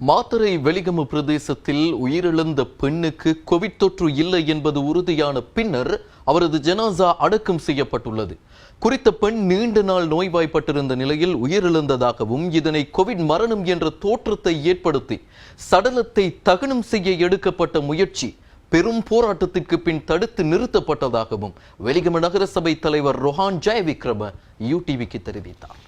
மாத்தறை வெலிகம பிரதேசத்தில் உயிரிழந்த பெண்ணுக்கு கோவிட் தொற்று இல்லை என்பது உறுதியான பின்னர் அவரது ஜனாசா அடக்கம் செய்யப்பட்டுள்ளது. குறித்த பெண் நீண்ட நாள் நோய்வாய்ப்பட்டிருந்த நிலையில் உயிரிழந்ததாகவும் இதனை கோவிட் மரணம் என்ற தோற்றத்தை ஏற்படுத்தி சடலத்தை தகனம் செய்ய எடுக்கப்பட்ட முயற்சி பெரும் போராட்டத்திற்கு பின் தடுத்து நிறுத்தப்பட்டதாகவும் வெலிகம நகரசபை தலைவர் ரொஹான் ஜெயவிக்ரம யூடிவிக்கு தெரிவித்தார்.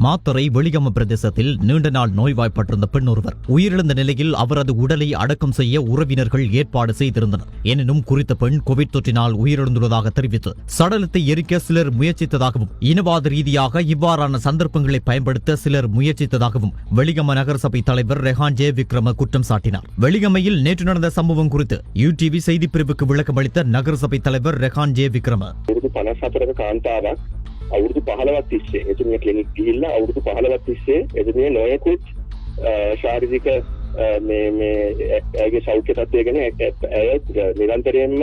மாத்தறை வெலிகம பிரதேசத்தில் நீண்ட நாள் நோய்வாய்ப்பட்டிருந்த பெண் ஒருவர் உயிரிழந்த நிலையில் அவரது உடலை அடக்கம் செய்ய உறவினர்கள் ஏற்பாடு செய்திருந்தனர். எனினும் குறித்த பெண் கோவிட் தொற்றினால் உயிரிழந்துள்ளதாக தெரிவித்து சடலத்தை எரிக்க சிலர் முயற்சித்ததாகவும் இனவாத ரீதியாக இவ்வாறான சந்தர்ப்பங்களை பயன்படுத்த சிலர் முயற்சித்ததாகவும் வெலிகம நகரசபை தலைவர் ரெஹான் ஜெயவிக்ரம குற்றம் சாட்டினார். வெலிகமையில் நேற்று நடந்த சம்பவம் குறித்து யூடிவி செய்தி பிரிவுக்கு விளக்கமளித்த நகரசபை தலைவர் ரெஹான் ஜெயவிக்ரம අවුරුදු 15ක් තිස්සේ එතුමිය ක්ලිනික් ගිහිල්ලා අවුරුදු 15ක් තිස්සේ එතුමිය නොයෙකුත් ශාරීරික මේ ඇගේ සෞඛ්‍ය තත්ත්වය ගැන ඇය නිරන්තරයෙන්ම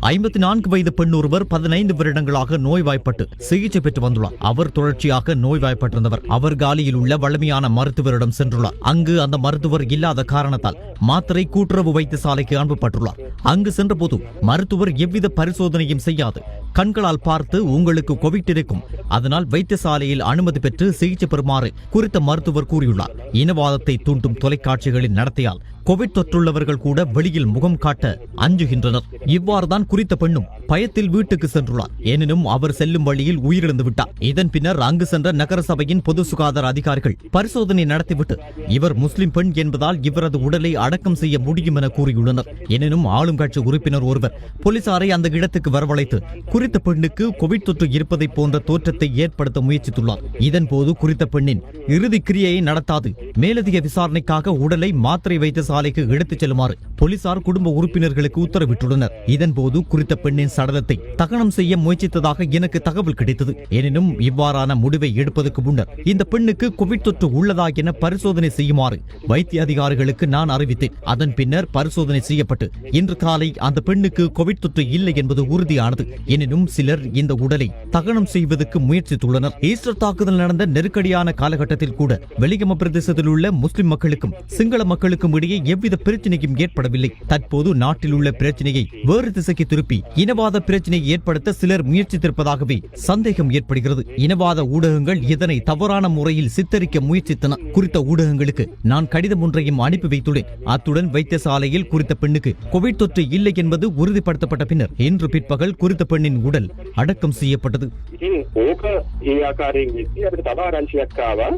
54 வயது பெண் ஒருவர் 15 வருடங்களாக நோய்வாய்ப்பட்டு சிகிச்சை பெற்று வந்துள்ளார். அவர் தொடர்ச்சியாக நோய்வாய்ப்பட்டிருந்தவர். அவர் காலியில் உள்ள வலிமையான மருத்துவரிடம் சென்றுள்ளார். அங்கு அந்த மருத்துவர் இல்லாத காரணத்தால் மாத்தறை கூட்டுறவு வைத்தியசாலைக்கு அனுப்பப்பட்டுள்ளார். அங்கு சென்றபோது மருத்துவர் எவ்வித பரிசோதனையும் செய்யாது கண்களால் பார்த்து உங்களுக்கு கோவிட் இருக்கும், அதனால் வைத்தியசாலையில் அனுமதி பெற்று சிகிச்சை பெறுமாறு குறித்த மருத்துவர் கூறியுள்ளார். இனவாதத்தை தூண்டும் தொலைக்காட்சிகளின் நடத்தையால் கோவிட் தொற்றுள்ளவர்கள் கூட வெளியில் முகம் காட்ட அஞ்சுகின்றனர். இவ்வாறுதான் குறித்த பெண்ணும் பயத்தில் வீட்டுக்கு சென்றுள்ளார். எனினும் அவர் செல்லும் வழியில் உயிரிழந்து விட்டார். இதன் பின்னர் அங்கு சென்ற நகரசபையின் பொது சுகாதார அதிகாரிகள் பரிசோதனை நடத்திவிட்டு இவர் முஸ்லிம் பெண் என்பதால் இவரது உடலை அடக்கம் செய்ய முடியும் என கூறியுள்ளனர். எனினும் ஆளும் கட்சி உறுப்பினர் ஒருவர் போலீசாரை அந்த இடத்துக்கு வரவழைத்து குறித்த பெண்ணுக்கு கோவிட் தொற்று இருப்பதை போன்ற தோற்றத்தை ஏற்படுத்த முயற்சித்துள்ளார். இதன்போது குறித்த பெண்ணின் இறுதி கிரியையை நடத்தாது மேலதிக விசாரணைக்காக உடலை மாத்திரை வைத்தியசாலைக்கு எடுத்துச் செல்லுமாறு போலீசார் குடும்ப உறுப்பினர்களுக்கு உத்தரவிட்டுள்ளனர். இதன்போது குறித்த பெண்ணின் சடலத்தை தகனம் செய்ய முயற்சித்ததாக எனக்கு தகவல் கிடைத்தது. எனினும் இவ்வாறான முடிவை எடுப்பதற்கு முன்னர் இந்த பெண்ணுக்கு கோவிட் தொற்று உள்ளதா என பரிசோதனை செய்யுமாறு வைத்திய அதிகாரிகளுக்கு நான் அறிவித்தேன். அதன் பின்னர் பரிசோதனை செய்யப்பட்டு இன்று காலை அந்த பெண்ணுக்கு கோவிட் தொற்று இல்லை என்பது உறுதியானது. எனினும் சிலர் இந்த உடலை தகனம் செய்வதற்கு முயற்சித்துள்ளனர். ஈஸ்டர் தாக்குதல் நடந்த நெருக்கடியான காலகட்டத்தில் கூட வெலிகம பிரதேசத்தில் உள்ள முஸ்லிம் மக்களுக்கும் சிங்கள மக்களுக்கும் இடையே எவ்வித பிரச்சனையும் ஏற்படவில்லை. தற்போது நாட்டில் உள்ள பிரச்சனையை வேறு திசைக்கு திருப்பி இனவாத பிரச்சனையை ஏற்படுத்த சிலர் முயற்சித்திருப்பதாகவே சந்தேகம் ஏற்படுகிறது. இனவாத ஊடகங்கள் இதனை தவறான முறையில் சித்தரிக்க முயற்சித்தன. குறித்த ஊடகங்களுக்கு நான் கடிதம் ஒன்றையும் அனுப்பி வைத்துள்ளேன். அத்துடன் வைத்தியசாலையில் குறித்த பெண்ணுக்கு கோவிட் தொற்று இல்லை என்பது உறுதிப்படுத்தப்பட்ட பின்னர் இன்று பிற்பகல் குறித்த பெண்ணின் உடல் அடக்கம் செய்யப்பட்டது.